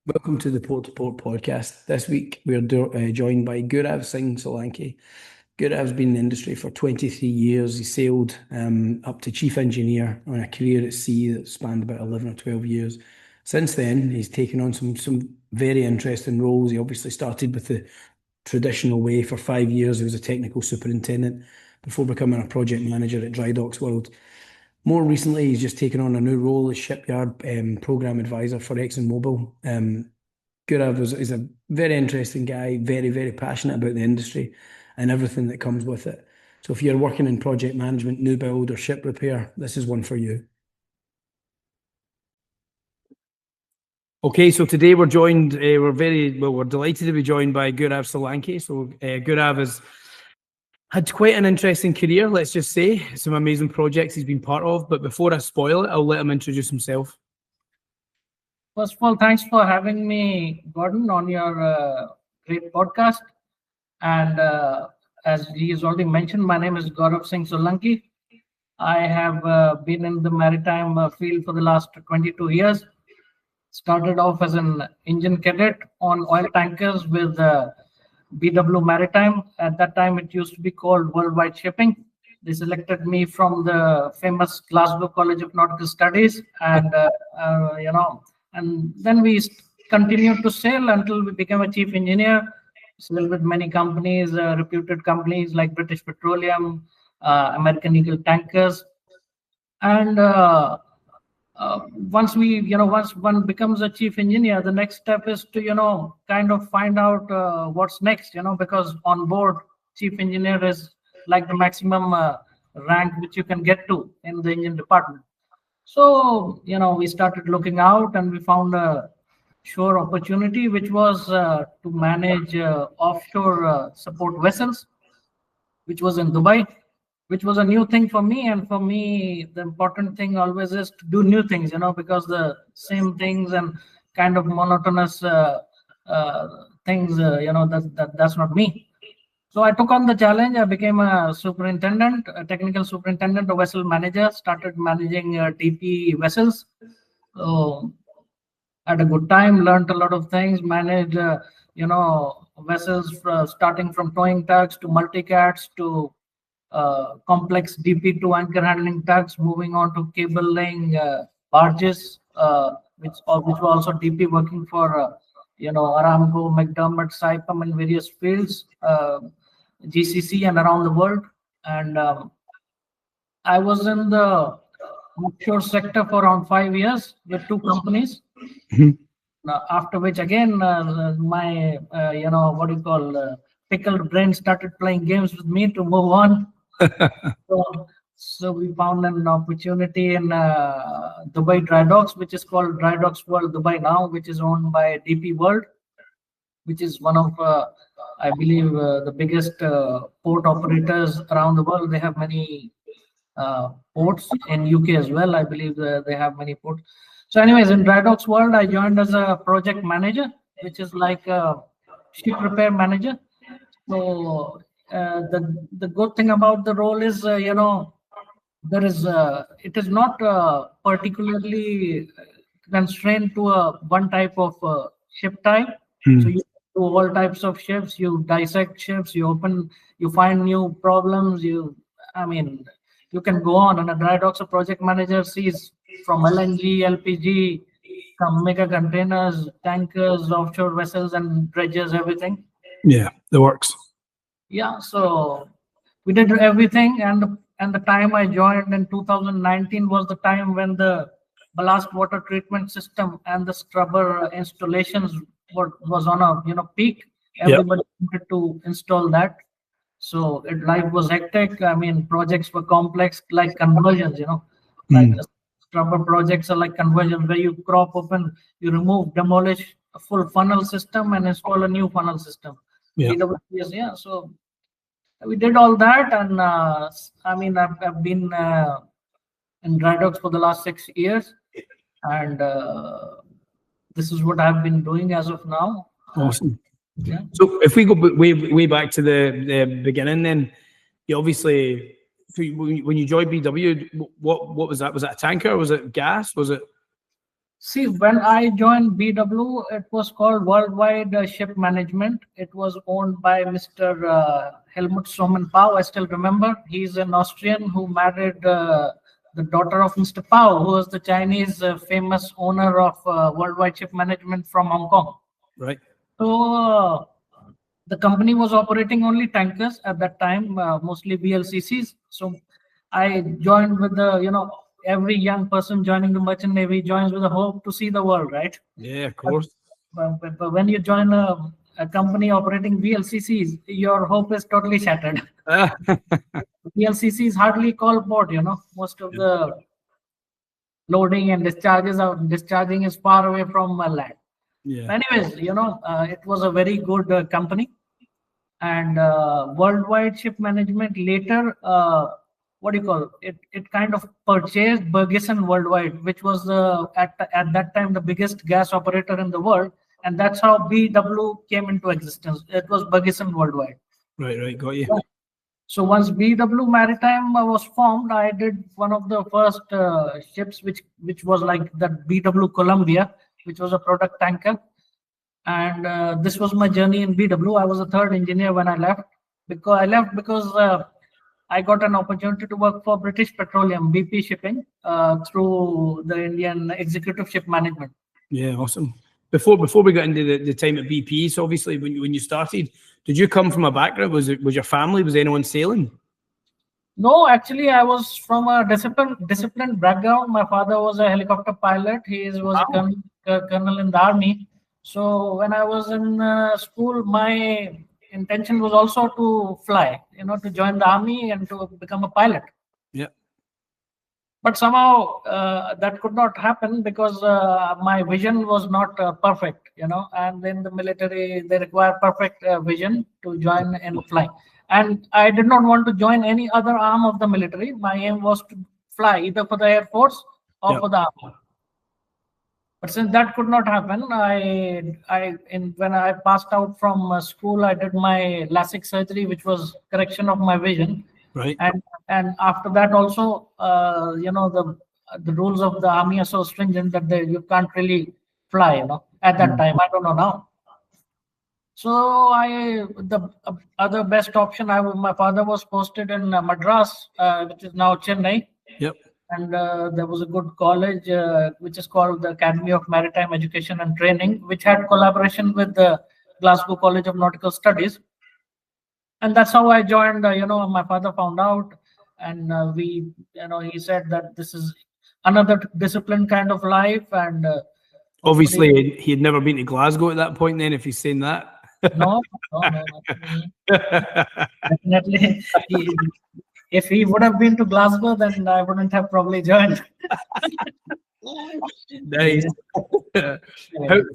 Welcome to the Port to Port podcast. This week we're joined by Gaurav Singh Solanki. Gaurav's been in the industry for 23 years. He sailed up to chief engineer on a career at sea that spanned about 11 or 12 years. Since then, he's taken on some very interesting roles. He obviously started with the traditional way for 5 years. He was a technical superintendent before becoming a project manager at Drydocks World. More recently, he's just taken on a new role as shipyard program advisor for ExxonMobil. Gaurav is a very interesting guy, very, very passionate about the industry and everything that comes with it. So if you're working in project management, new build or ship repair, this is one for you. Okay, so today we're joined, we're delighted to be joined by Gaurav Solanki. So Gaurav has had quite an interesting career, let's just say. Some amazing projects he's been part of. But before I spoil it, I'll let him introduce himself. First of all, thanks for having me, Gordon, on your great podcast. And as he has already mentioned, my name is Gaurav Singh Solanki. I have been in the maritime field for the last 22 years. Started off as an engine cadet on oil tankers with BW Maritime. At that time, it used to be called Worldwide Shipping. They selected me from the famous Glasgow College of Nautical Studies, and and then we continued to sail until we became a chief engineer. Sailed with many companies, reputed companies like British Petroleum, American Eagle Tankers, and once one becomes a chief engineer, the next step is to kind of find out what's next, because on board chief engineer is like the maximum rank which you can get to in the engine department. So we started looking out and we found a shore opportunity, which was to manage offshore support vessels, which was in Dubai, which was a new thing for me. And for me, the important thing always is to do new things, because the same things and kind of monotonous things, that's not me. So I took on the challenge. I became a superintendent, a technical superintendent, a vessel manager, started managing DP vessels. So had a good time, learned a lot of things, managed, vessels starting from towing tugs to multicats to complex DP2 anchor handling tugs, moving on to cable laying barges, which were also DP working for Aramco, McDermott, Saipem, and various fields, GCC and around the world. And I was in the offshore sector for around 5 years with two companies. After which, again, my pickled brain started playing games with me to move on. So we found an opportunity in Dubai Drydocks, which is called Drydocks World Dubai now, which is owned by DP World, which is one of, I believe, the biggest port operators around the world. They have many ports in UK as well. I believe they have many ports. So anyways, in Drydocks World, I joined as a project manager, which is like a ship repair manager. So the good thing about the role is, it is not particularly constrained to one type of ship type. So you do all types of ships, you dissect ships, you find new problems. You can go on. And a Drydocks, a project manager sees from LNG, LPG, mega containers, tankers, offshore vessels, and dredges, everything. Yeah, that works. Yeah, so we did everything, and the time I joined in 2019 was the time when the ballast water treatment system and the scrubber installations was on a peak. Everybody wanted to install that. So life was hectic. Projects were complex, like conversions, like the scrubber projects are like conversions where you crop open, you remove, demolish a full funnel system and install a new funnel system. DWPS, so we did all that, and I've been in Drydocks for the last 6 years, and this is what I've been doing as of now. Awesome. Yeah. So if we go way back to the beginning, then you obviously, when you joined BW, what was that? Was it a tanker? Was it gas? Was it? See, when I joined BW, it was called Worldwide Ship Management. It was owned by Mr. Helmut Pau. I still remember. He's an Austrian who married the daughter of Mr. Pau, who was the Chinese famous owner of Worldwide Ship Management from Hong Kong. Right. So the company was operating only tankers at that time, mostly VLCCs. So I joined with the, every young person joining the merchant navy joins with a hope to see the world, right? Yeah, of course. But when you join a company operating VLCCs, your hope is totally shattered. VLCCs hardly call port, most of the loading and discharging is far away from land. Yeah. Anyways, it was a very good company. And Worldwide Ship Management later, what do you call it? It kind of purchased Bergeson Worldwide, which was at that time the biggest gas operator in the world, and that's how BW came into existence. It was Bergeson Worldwide. Right, got you. So once BW Maritime was formed, I did one of the first ships, which was like that BW Columbia, which was a product tanker. And this was my journey in BW. I was a third engineer when I left. Because I got an opportunity to work for British Petroleum, BP Shipping, through the Indian Executive Ship Management. Yeah, awesome. Before we got into the time at BP, so obviously when you started, did you come from a background? Was your family, was anyone sailing? No, actually, I was from a disciplined background. My father was a helicopter pilot. He was a colonel in the army. So when I was in school, my intention was also to fly, to join the army and to become a pilot. Yeah. But somehow that could not happen because my vision was not perfect, and in the military, they require perfect vision to join in flying. And I did not want to join any other arm of the military. My aim was to fly either for the Air Force or for the Army. But since that could not happen, when I passed out from school, I did my LASIK surgery, which was correction of my vision. Right. And after that also, the rules of the army are so stringent that you can't really fly, at that time. I don't know now. So the other best option, my father was posted in Madras, which is now Chennai. Yep. And there was a good college, which is called the Academy of Maritime Education and Training, which had collaboration with the Glasgow College of Nautical Studies. And that's how I joined. My father found out, and he said that this is another discipline kind of life. And obviously, he had never been to Glasgow at that point. Then, if he's saying that, no, definitely. If he would have been to Glasgow, then I wouldn't have probably joined. Nice. How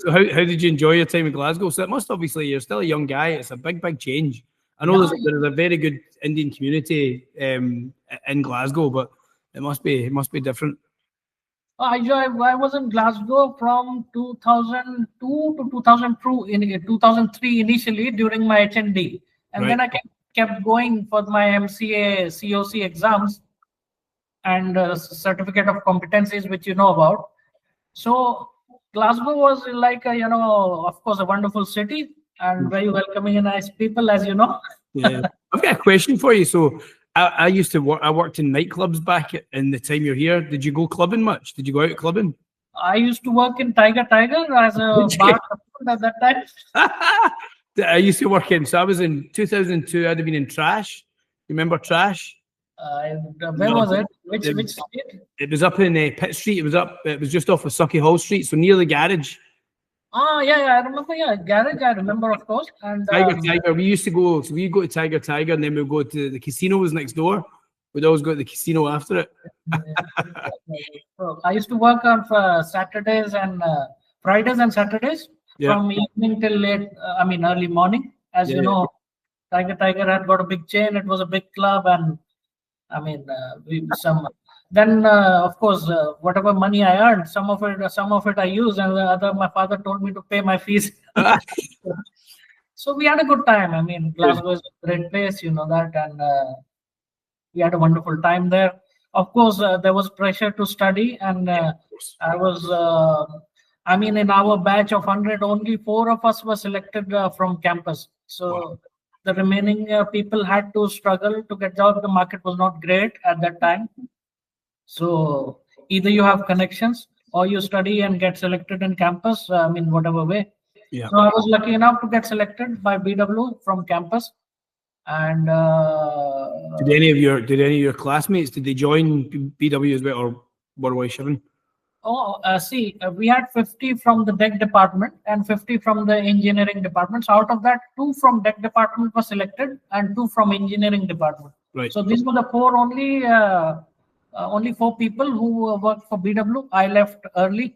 did you enjoy your time in Glasgow? So it must, obviously, you're still a young guy. It's a big change. I know there's a very good Indian community in Glasgow, but it must be different. I was in Glasgow from 2002 to 2003 initially during my HND, and then I kept going for my MCA COC exams and certificate of competencies, which you know about. So Glasgow was like of course, a wonderful city and very welcoming and nice people, as you know. Yeah, I've got a question for you. So I used to work. I worked in nightclubs back in the time you're here. Did you go clubbing much? Did you go out clubbing? I used to work in Tiger as a bar at that time. I used to work in. So I was in 2002. I'd have been in Trash. You remember Trash? Where was it? Which street? It was up in Pitt Street. It was just off of Sucky Hall Street, so near the garage. Yeah, I remember. Yeah, garage. I remember, of course. And Tiger. We used to go. So we'd go to Tiger, and then we'd go to the casino. Was next door. We'd always go to the casino after it. So I used to work on Saturdays and Fridays and Saturdays from evening till late. Early morning. As you know, Tiger had got a big chain. It was a big club, and Then, of course, whatever money I earned, some of it I used, and the other, my father told me to pay my fees. So we had a good time. Glasgow is a great place, you know that, and we had a wonderful time there. of course, there was pressure to study, and I was. I mean, in our batch of 100, only 4 of us were selected from campus. So the remaining people had to struggle to get jobs. The market was not great at that time. So either you have connections or you study and get selected in campus, I mean, whatever way. Yeah. So I was lucky enough to get selected by BW from campus. And did any of your classmates, did they join BW as well, or were we shipping? Oh, we had 50 from the deck department and 50 from the engineering department. So out of that, 2 from deck department were selected and 2 from engineering department. Right. So these were the 4 only 4 people who worked for BW. I left early.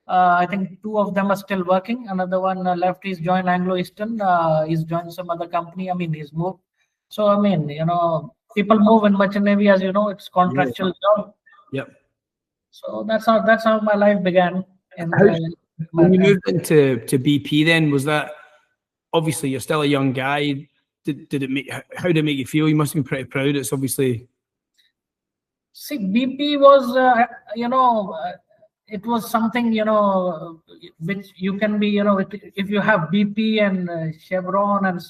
I think 2 of them are still working. Another one left. He's joined Anglo Eastern. He's joined some other company. I mean, he's moved. So I mean, people move in merchant navy, as you know, it's contractual job. Yep. So that's how my life began. When you moved into BP, then was that, obviously you're still a young guy. How did it make you feel? You must have been pretty proud. It's obviously. See, BP was it was something which you can be if you have BP and Chevron and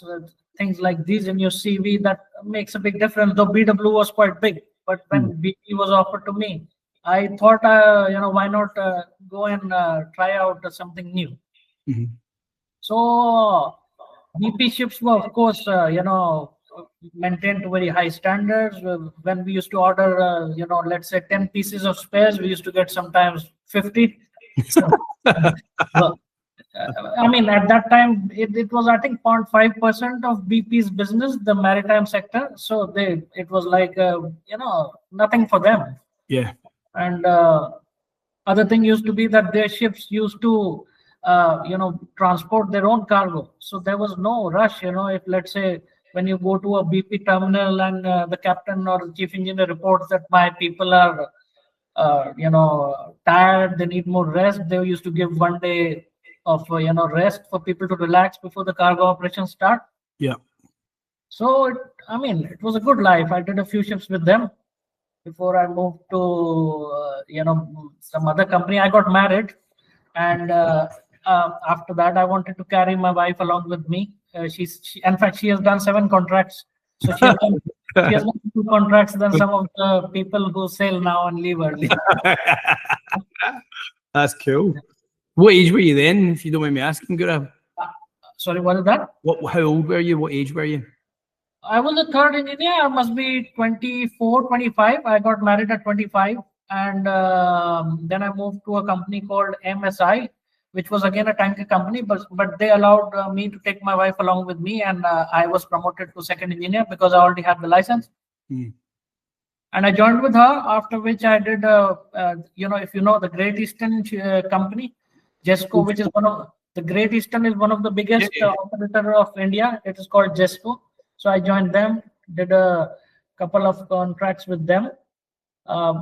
things like these in your CV, that makes a big difference. Though BW was quite big, but when BP was offered to me, I thought, why not go and try out something new? Mm-hmm. So BP ships were, of course, maintained to very high standards. When we used to order, let's say 10 pieces of spares, we used to get sometimes 50. I mean, at that time, it was, I think, 0.5% of BP's business, the maritime sector. So it was like, nothing for them. Yeah. And other thing used to be that their ships used to, transport their own cargo. So there was no rush, if let's say when you go to a BP terminal and the captain or the chief engineer reports that my people are, tired, they need more rest, they used to give 1 day of, rest for people to relax before the cargo operations start. Yeah. So, it was a good life. I did a few ships with them before I moved to, some other company. I got married, and after that, I wanted to carry my wife along with me. In fact, she has done 7 contracts. So she has done 2 contracts than some of the people who sail now and leave early. That's cool. What age were you then, if you don't mind me asking, Gaurav? Sorry, what is that? How old were you? What age were you? I was a third engineer. I must be 24, 25. I got married at 25. And then I moved to a company called MSI, which was again a tanker company, but they allowed me to take my wife along with me, and I was promoted to second engineer because I already had the license. And I joined with her, after which I did, if you know the Great Eastern company, JESCO, which is the Great Eastern is one of the biggest operator of India. It is called JESCO. So I joined them, did a couple of contracts with them,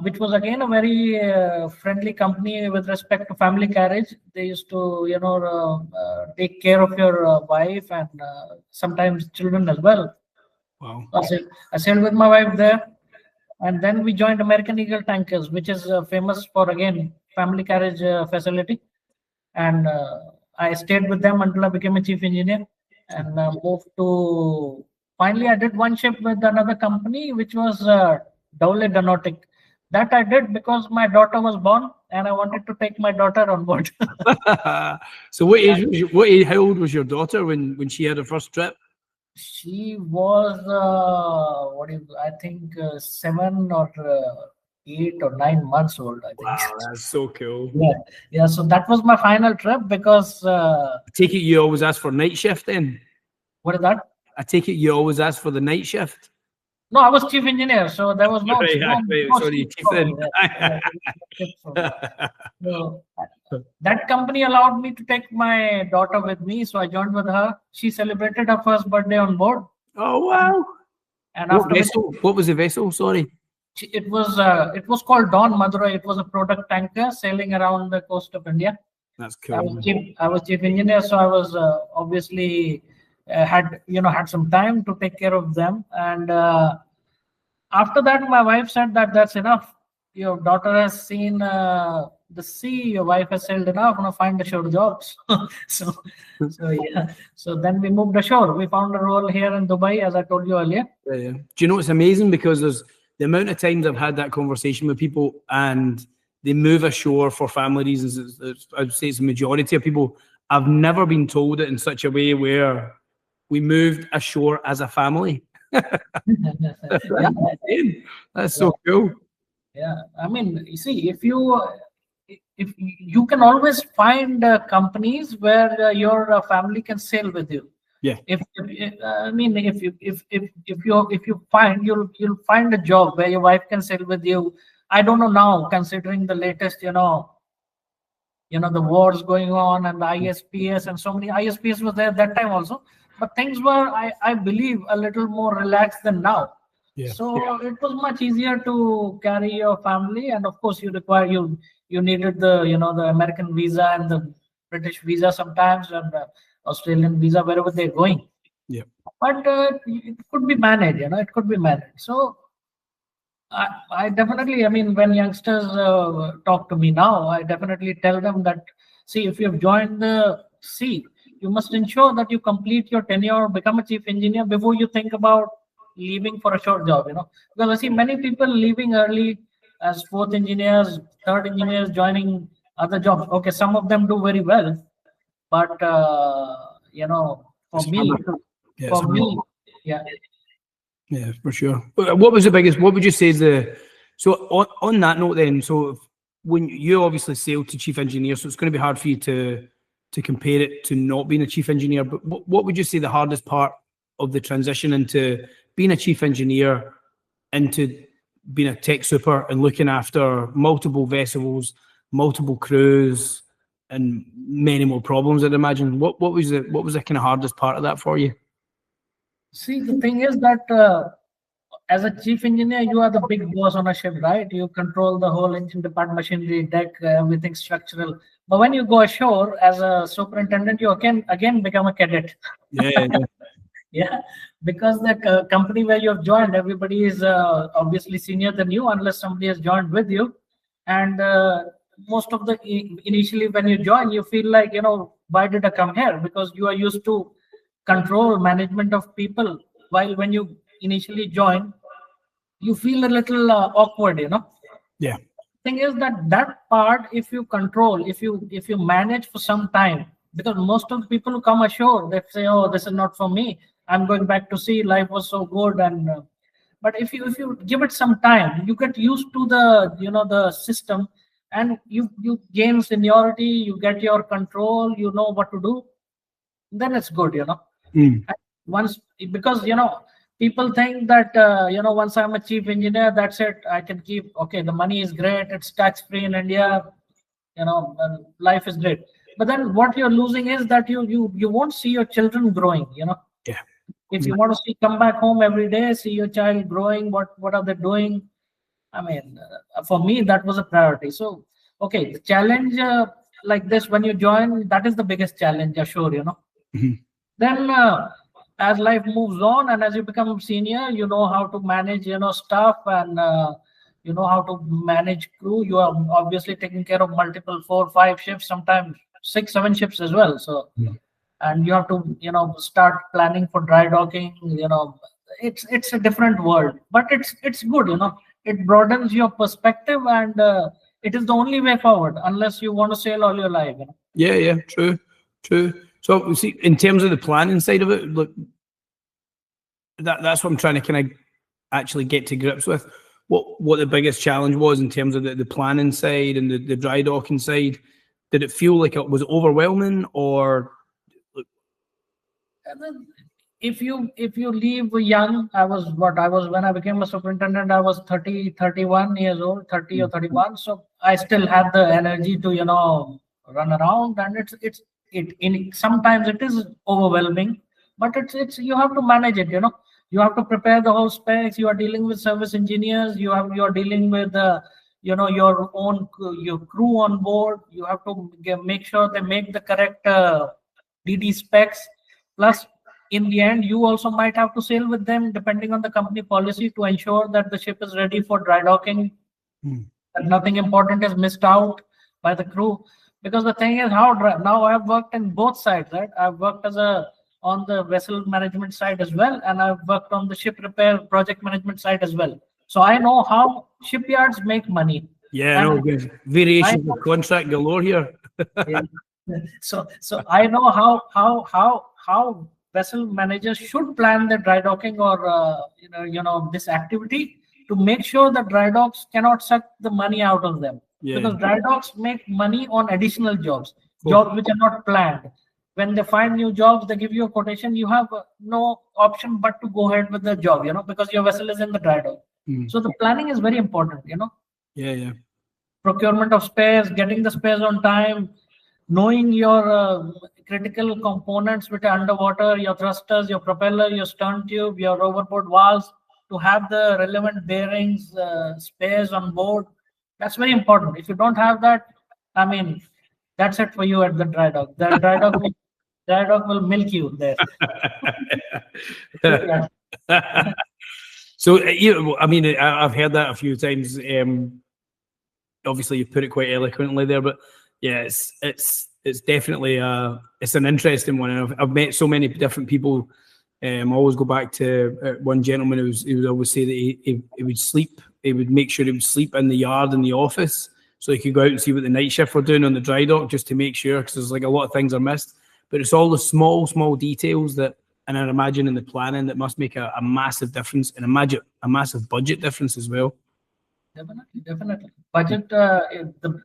which was again a very friendly company with respect to family carriage. They used to, take care of your wife and sometimes children as well. Wow. I sailed with my wife there. And then we joined American Eagle Tankers, which is famous for, again, family carriage facility. And I stayed with them until I became a chief engineer and moved to, finally, I did 1 ship with another company, which was Dowley Danotic. That I did because my daughter was born and I wanted to take my daughter on board. So how old was your daughter when she had her first trip? She was, I think 7 or 8 or 9 months old, I think. Wow, that's so cool. Yeah. So that was my final trip because... I take it you always ask for night shift then? What is that? I take it you always ask for the night shift? No, I was chief engineer, so there was no... Sorry, chief. So, that company allowed me to take my daughter with me, so I joined with her. She celebrated her first birthday on board. Oh, wow. And what was the vessel? Sorry. It was called Dawn Madurai. It was a product tanker sailing around the coast of India. That's cool. I was chief engineer, so I was obviously had some time to take care of them. And after that, my wife said that that's enough. Your daughter has seen the sea. Your wife has sailed enough. Now find the shore jobs. so, so yeah. So then we moved ashore. We found a role here in Dubai, as I told you earlier. Yeah. Do you know it's amazing because there's the amount of times I've had that conversation with people and they move ashore for family reasons. I'd say it's the majority of people. I've never been told it in such a way where we moved ashore as a family. Yeah. That's so cool. Yeah, I mean, you see, if you can always find companies where your family can sail with you. Yeah. I mean, if you find you'll find a job where your wife can sail with you. I don't know now, considering the latest, the wars going on and the ISPS and so many ISPS was there that time also, but things were, I believe, a little more relaxed than now. Yeah. So it was much easier to carry your family, and of course you needed the the American visa and the British visa sometimes, and Australian visa wherever they're going. Yeah. But it could be managed, it could be managed. So I definitely, I mean, when youngsters talk to me now, I definitely tell them that, see, if you've joined the sea, you must ensure that you complete your tenure, become a chief engineer before you think about leaving for a short job, Because I see many people leaving early as fourth engineers, third engineers, joining other jobs. Okay, some of them do very well, but, for me, yeah. Yeah, for sure. What was the biggest? What would you say is the? So on that note, then, so when you obviously sailed to chief engineer, so it's going to be hard for you to compare it to not being a chief engineer. But what would you say the hardest part of the transition into being a chief engineer into being a tech super and looking after multiple vessels, multiple crews, and many more problems? I'd imagine. What was the kind of hardest part of that for you? See, the thing is that as a chief engineer, you are the big boss on a ship, right? You control the whole engine department, machinery, deck, everything structural. But when you go ashore as a superintendent, you again become a cadet. Yeah. Yeah, because the company where you have joined, everybody is obviously senior than you, unless somebody has joined with you. And most of the initially when you join, you feel like, why did I come here? Because you are used to control management of people, while when you initially join, you feel a little awkward. Yeah. Thing is that part, if you control, if you manage for some time, because most of the people who come ashore, they say, oh, this is not for me, I'm going back to sea, life was so good. And but if you give it some time, you get used to the system, and you gain seniority, you get your control, you know what to do, then it's good. Once, because people think that once I'm a chief engineer, that's it, I can keep, okay, the money is great, it's tax free in India, life is great. But then what you're losing is that you won't see your children growing. Yeah. If you want to come back home every day, see your child growing, what are they doing? I mean, for me, that was a priority. So okay, the challenge like this, when you join, that is the biggest challenge, sure. Mm-hmm. Then as life moves on and as you become senior, you know how to manage stuff, and you know how to manage crew. You are obviously taking care of multiple 4-5 ships, sometimes 6-7 ships as well. So and you have to start planning for dry docking. It's a different world, but it's good. It broadens your perspective, and it is the only way forward, unless you want to sail all your life. Yeah, true. So see, in terms of the planning side of it, look, that's what I'm trying to kind of actually get to grips with. What the biggest challenge was in terms of the planning side and the dry docking side. Did it feel like it was overwhelming, or? If you leave young, I was when I became a superintendent, I was 31 years old, 30 or 31. So I still had the energy to run around, and sometimes it is overwhelming, but it's you have to manage it. You have to prepare the whole specs. You are dealing with service engineers. You are dealing with your own your crew on board. You have to make sure they make the correct DD specs. Plus, in the end, you also might have to sail with them depending on the company policy to ensure that the ship is ready for dry docking, that nothing important is missed out by the crew. Because the thing is, now I've worked in both sides, right? I've worked on the vessel management side as well, and I've worked on the ship repair project management side as well. So I know how shipyards make money. Yeah, no, variations of contract galore here. Yeah. So I know how vessel managers should plan their dry docking or this activity to make sure that dry docks cannot suck the money out of them. Yeah. Because dry docks make money on additional jobs which are not planned. When they find new jobs, they give you a quotation. You have no option but to go ahead with the job, because your vessel is in the dry dock. So the planning is very important, Yeah. Procurement of spares, getting the spares on time, knowing your critical components which are underwater, your thrusters, your propeller, your stern tube, your overboard valves, to have the relevant bearings, spares on board. That's very important. If you don't have that, I mean, that's it for you at the dry dock. The dry dock will milk you there. So, I mean, I've heard that a few times. Obviously, you put it quite eloquently there, but yeah, it's definitely it's an interesting one. And I've met so many different people. I always go back to one gentleman who would always say that he would sleep. He would make sure he would sleep in the yard in the office so he could go out and see what the night shift were doing on the dry dock, just to make sure, because there's like a lot of things are missed. But it's all the small details that, and I imagine in the planning, that must make a massive difference, and imagine a massive budget difference as well. Definitely. Budget,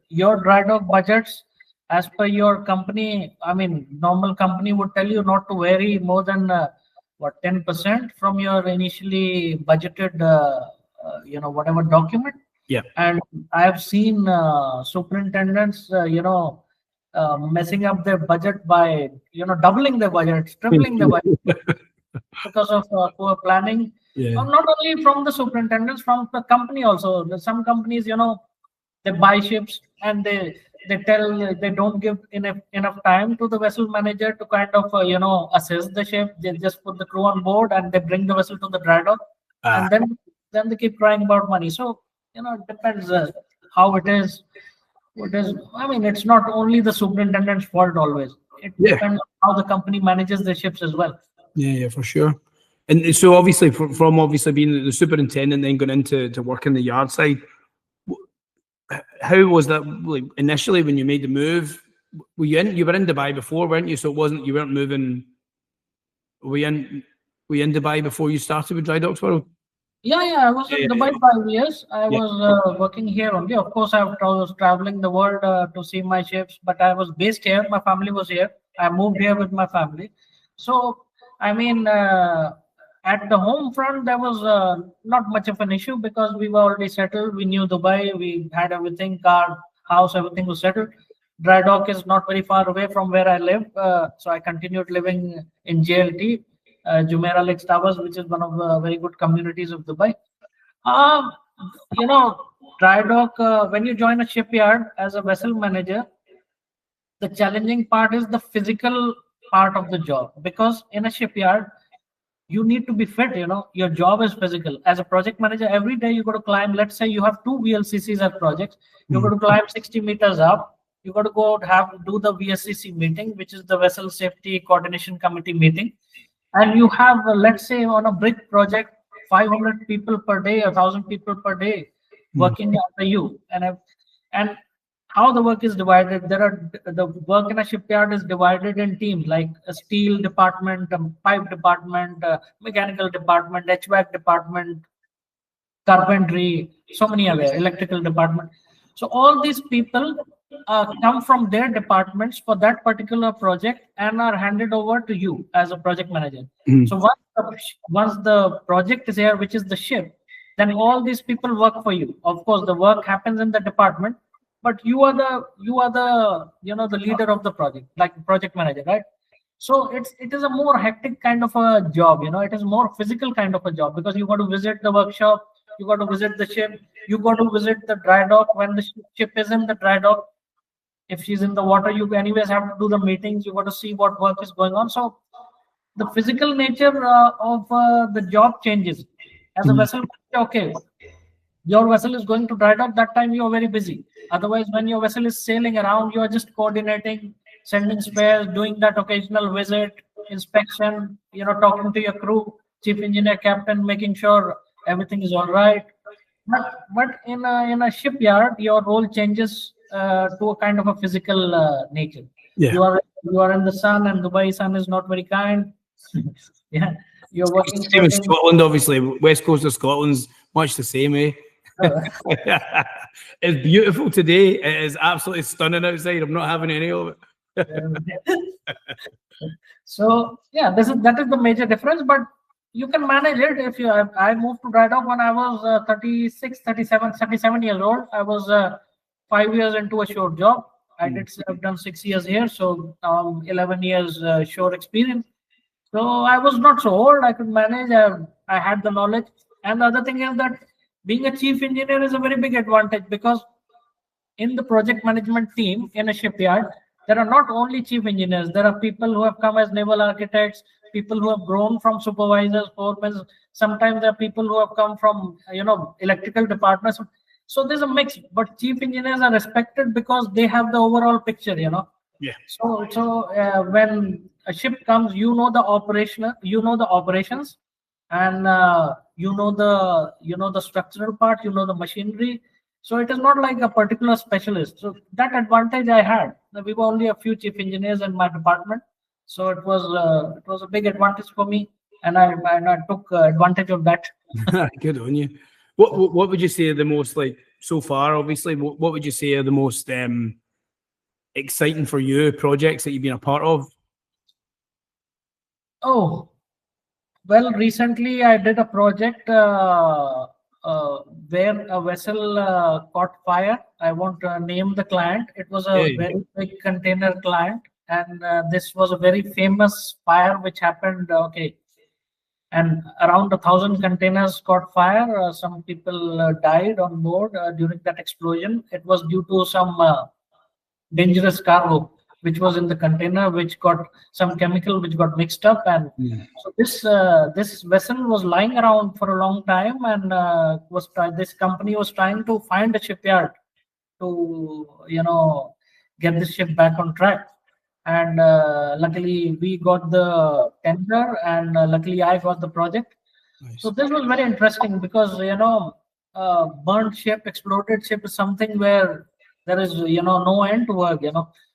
your dry dock budgets, as per your company, I mean, normal company would tell you not to vary more than 10% from your initially budgeted, whatever document. Yeah. And I've seen superintendents, messing up their budget by, doubling their budget, tripling the budget because of poor planning. Yeah. Not only from the superintendents, from the company also. Some companies, they buy ships and they don't give enough time to the vessel manager to kind of assess the ship. They just put the crew on board and they bring the vessel to the dry dock, and then they keep crying about money. So it depends how it is. I mean, it's not only the superintendent's fault always. It depends on how the company manages the ships as well. Yeah, for sure. And so obviously, from obviously being the superintendent, then going into work in the yard side, how was that like initially when you made the move? You were in Dubai before, weren't you? So you weren't moving. Were you in Dubai before you started with Drydocks World? Yeah, I was in Dubai 5 years. I was working here only. Of course, I was traveling the world to see my ships, but I was based here. My family was here. I moved here with my family. So, I mean, at the home front, there was not much of an issue because we were already settled. We knew Dubai. We had everything, car, house, everything was settled. Drydock is not very far away from where I live. So I continued living in JLT, Jumeirah Lakes Towers, which is one of the very good communities of Dubai. Drydock, when you join a shipyard as a vessel manager, the challenging part is the physical part of the job, because in a shipyard, you need to be fit. Your job is physical. As a project manager, every day you got to climb. Let's say you have 2 VLCCs at projects. You got to climb 60 meters up. You got to go do the VSCC meeting, which is the Vessel Safety Coordination Committee meeting. And you have, let's say, on a big project, 500 people per day, 1,000 people per day working under you. And how the work is divided, the work in a shipyard is divided in teams, like a steel department, a pipe department, mechanical department, HVAC department, carpentry, so many other, electrical department. So all these people come from their departments for that particular project and are handed over to you as a project manager. So once the project is here, which is the ship, then all these people work for you. Of course, the work happens in the department, but you are the the leader of the project, like project manager, right? So it is a more hectic kind of a job. It is more physical kind of a job, because you got to visit the workshop, you got to visit the ship, you got to visit the dry dock when the ship is in the dry dock. If she's in the water, you anyways have to do the meetings. You got to see what work is going on. So the physical nature of the job changes. As a vessel, okay, your vessel is going to dry dock, that time you are very busy. Otherwise, when your vessel is sailing around, you are just coordinating, sending spares, doing that occasional visit, inspection, talking to your crew, chief engineer, captain, making sure everything is all right. But in a shipyard, your role changes to a kind of a physical nature. Yeah. You are in the sun, and Dubai sun is not very kind. Yeah, you're working. Same in Scotland, obviously. West coast of Scotland's much the same, eh? It's beautiful today. It is absolutely stunning outside. I'm not having any of it. So yeah, that is the major difference. But you can manage it if you. I moved to Drydock when I was 36, 37 years old. I was 5 years into a short job. I've done 6 years here, so 11 years shore experience. So I was not so old. I could manage. I had the knowledge. And the other thing is that being a chief engineer is a very big advantage, because in the project management team in a shipyard, there are not only chief engineers. There are people who have come as naval architects, people who have grown from supervisors, foremen. Sometimes there are people who have come from electrical departments. So there's a mix. But chief engineers are respected because they have the overall picture. Yeah. So when a ship comes, the operations, and the structural part, the machinery. So it is not like a particular specialist. So that advantage I had. We were only a few chief engineers in my department, so it was a big advantage for me, and I took advantage of that. Good on you. What would you say are the most, like, so far? Obviously, what would you say are the most exciting for you projects that you've been a part of? Oh, well, recently I did a project where a vessel caught fire. I won't name the client. It was a very big container client, and this was a very famous fire which happened. And around 1,000 containers caught fire. Some people died on board during that explosion. It was due to some dangerous cargo which was in the container, which got some chemical which got mixed up, and so this vessel was lying around for a long time, and this company was trying to find a shipyard to get this ship back on track. And luckily we got the tender, and luckily I got the project. Nice. So this was very interesting, because burnt ship, exploded ship is something where there is no end to work.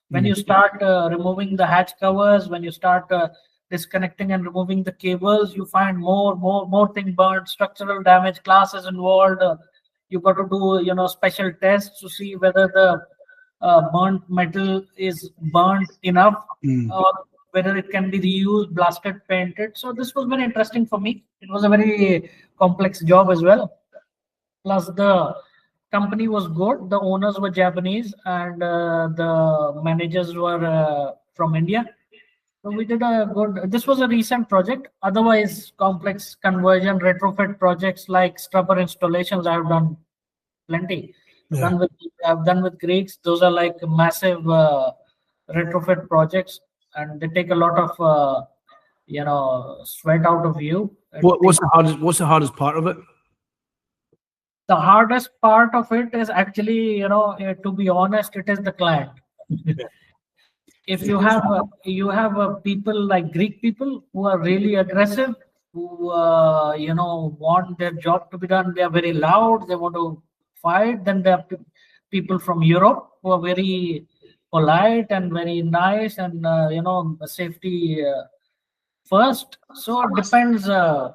When you start removing the hatch covers, when you start disconnecting and removing the cables, you find more thing burnt, structural damage, classes involved. You got to do special tests to see whether the burnt metal is burnt enough, or whether it can be reused, blasted, painted. So this was very interesting for me. It was a very complex job as well. Plus the company was good. The owners were Japanese, and the managers were from India. So we did a good. This was a recent project. Otherwise, complex conversion, retrofit projects like scrubber installations, I have done plenty. Yeah. I've done with Greeks. Those are like massive retrofit projects, and they take a lot of sweat out of you. What's the hardest part of it? The hardest part of it is actually, to be honest, it is the client. If you have people like Greek people who are really aggressive, who want their job to be done, they are very loud, they want to fight. Then there are people from Europe who are very polite and very nice, and safety first. So it depends who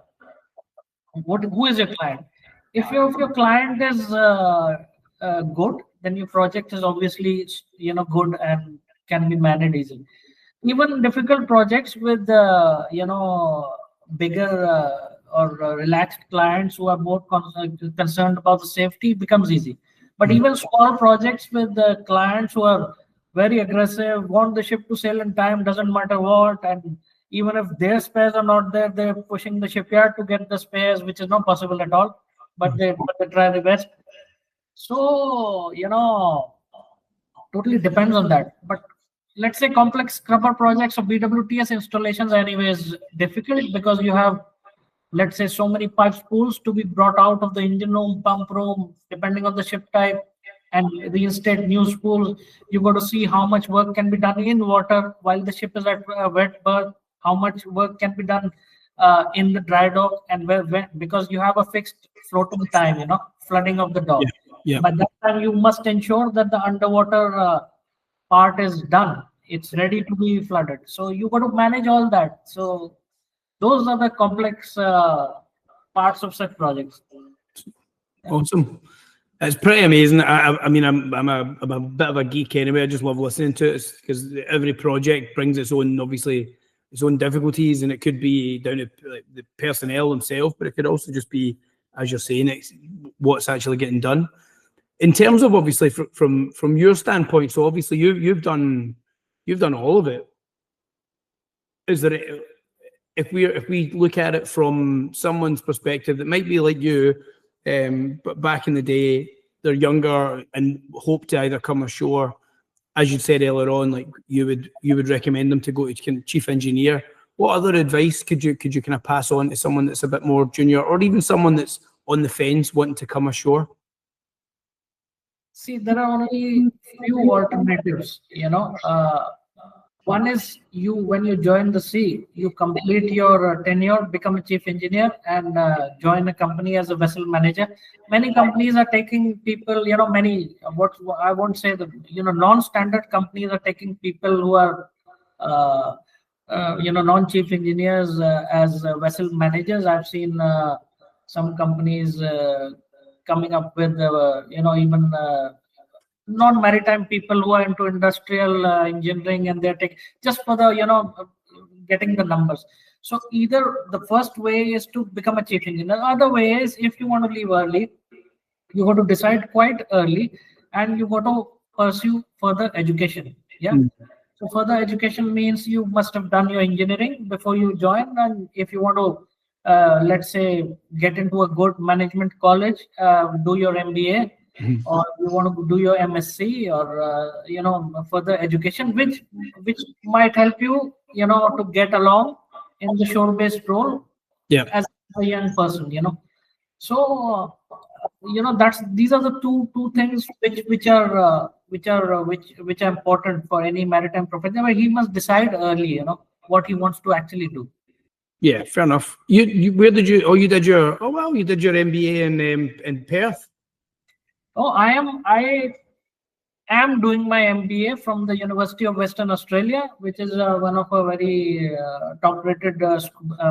is your client. If your client is good, then your project is obviously good and can be managed easily. Even difficult projects with bigger or relaxed clients who are more concerned about the safety becomes easy. But even small projects with the clients who are very aggressive, want the ship to sail in time, doesn't matter what, and even if their spares are not there, they're pushing the shipyard to get the spares, which is not possible at all. But they try their best. So totally depends on that. But let's say complex scrubber projects or BWTS installations anyway is difficult because you have, let's say, so many pipe spools to be brought out of the engine room, pump room, depending on the ship type, and reinstate new spools. You got to see how much work can be done in water while the ship is at wet berth, how much work can be done in the dry dock, and where, because you have a fixed floating time, flooding of the dock. Yeah. By that time, you must ensure that the underwater part is done. It's ready to be flooded. So you got to manage all that. So those are the complex parts of such projects. Awesome. It's pretty amazing. I mean, I'm a bit of a geek anyway. I just love listening to it because every project brings its own, obviously, its own difficulties, and it could be down to the personnel themselves, but it could also just be, as you're saying, it's what's actually getting done. In terms of, obviously, from your standpoint, so obviously you've done all of it. Is there, if we look at it from someone's perspective that might be like you, but back in the day, they're younger and hope to either come ashore, as you said earlier on, like you would recommend them to go to chief engineer. What other advice could you kind of pass on to someone that's a bit more junior, or even someone that's on the fence wanting to come ashore? See, there are only few alternatives. One is when you join the sea, you complete your tenure, become a chief engineer, and join a company as a vessel manager. Many companies are taking people, I won't say the, non-standard companies are taking people who are, non-chief engineers as vessel managers. I've seen some companies coming up with, even non-maritime people who are into industrial engineering, and they're taking just for the getting the numbers. So either the first way is to become a chief engineer. Other way is, if you want to leave early, you got to decide quite early, and you got to pursue further education. So further education means you must have done your engineering before you join, and if you want to let's say get into a good management college, do your MBA, or you want to do your MSc, or further education, which might help you to get along in the shore-based role as a young person. So these are the two things which are important for any maritime professional. He must decide early what he wants to actually do. Yeah, fair enough. Where did you? Oh, you did your MBA in Perth. Oh, I am doing my MBA from the University of Western Australia, which is one of a very top-rated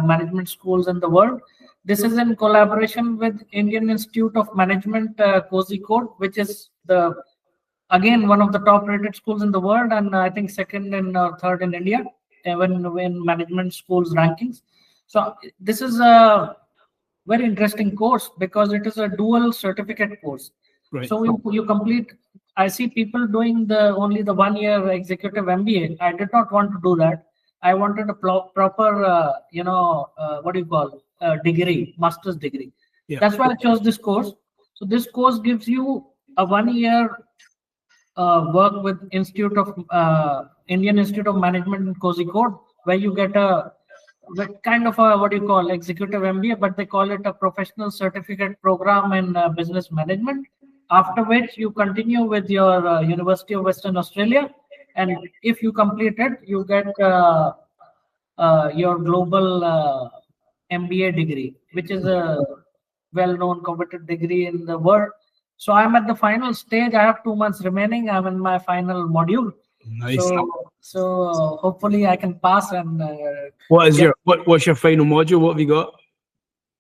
management schools in the world. This is in collaboration with Indian Institute of Management, Kozhikode, which is again one of the top-rated schools in the world, and I think second or third in India when management schools rankings. So this is a very interesting course because it is a dual certificate course. Right. So you complete. I see people doing only the 1 year executive MBA. I did not want to do that. I wanted a proper, degree, master's degree. Yeah. That's why I chose this course. So this course gives you a 1 year work with Indian Institute of Management in Kozhikode, where you get a kind of a executive MBA, but they call it a professional certificate program in business management. After which you continue with your University of Western Australia, and if you complete it, you get your global MBA degree, which is a well-known coveted degree in the world. So I'm at the final stage. I have 2 months remaining. I'm in my final module. Nice. So hopefully I can pass. And what's your final module? What have you got?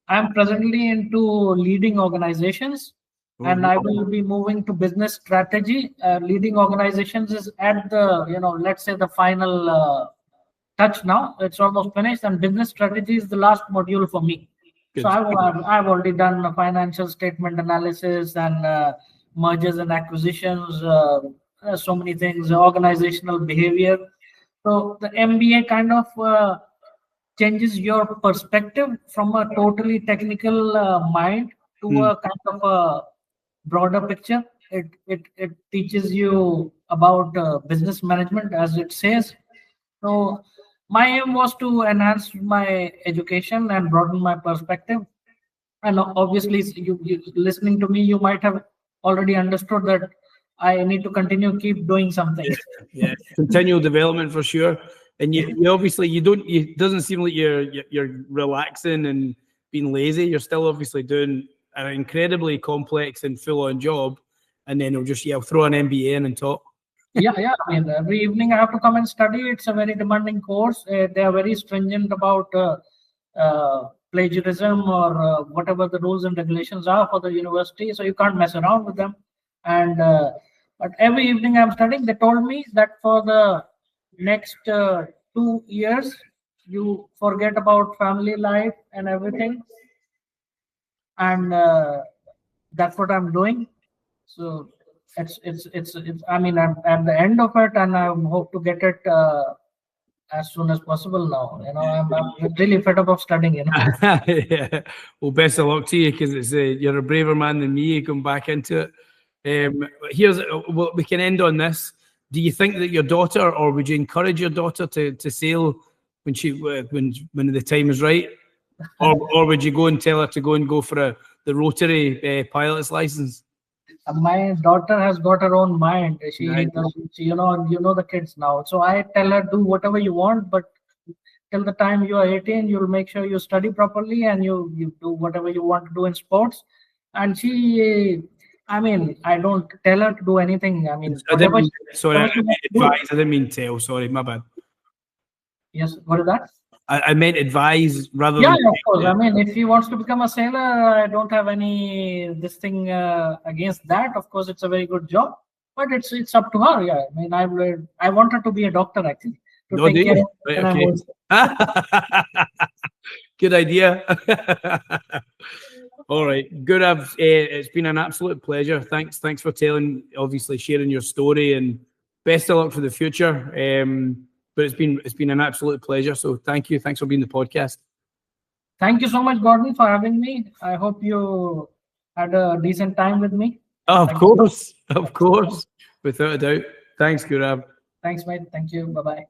I'm presently into leading organizations. And I will be moving to business strategy. Leading organizations is at the, let's say the final touch now. It's almost finished. And business strategy is the last module for me. Good. So I've already done a financial statement analysis and mergers and acquisitions, so many things, organizational behavior. So the MBA kind of changes your perspective from a totally technical mind to a kind of a broader picture. it teaches you about business management, as it says. So my aim was to enhance my education and broaden my perspective. And obviously, you listening to me, you might have already understood that I need to continue keep doing something. Yeah, continual development for sure. And you obviously it doesn't seem like you're relaxing and being lazy. You're still obviously doing an incredibly complex and full-on job, and then I'll throw an MBA in and talk. Yeah. I mean, every evening I have to come and study. It's a very demanding course. They are very stringent about plagiarism or whatever the rules and regulations are for the university. So you can't mess around with them. And but every evening I'm studying. They told me that for the next 2 years, you forget about family life and everything. And that's what I'm doing. So it's I mean, I'm at the end of it, and I hope to get it as soon as possible now. I'm really fed up of studying. Yeah. Well, best of luck to you, because you're a braver man than me going back into it. Here's well, we can end on this. Do you think that your daughter, or would you encourage your daughter to sail when the time is right, or would you go and tell her to go for the rotary pilot's license? My daughter has got her own mind. She you know the kids now. So I tell her, do whatever you want, but till the time you are 18, you'll make sure you study properly and you do whatever you want to do in sports. And she, I mean, I don't tell her to do anything. I mean, I didn't advise. I didn't mean tell. Sorry, my bad. Yes, what is that? I meant advise rather than... Yeah, of course. I mean, if he wants to become a sailor, I don't have any thing against that. Of course, it's a very good job, but it's up to her. Yeah, I mean, I want her to be a doctor, actually, to take care of okay. Good idea. All right, Gaurav, it's been an absolute pleasure. Thanks for sharing your story, and best of luck for the future. But it's been an absolute pleasure. So thank you. Thanks for being the podcast. Thank you so much, Gordon, for having me. I hope you had a decent time with me. Of course, without a doubt. Thanks, Gaurav. Thanks, mate. Thank you. Bye-bye.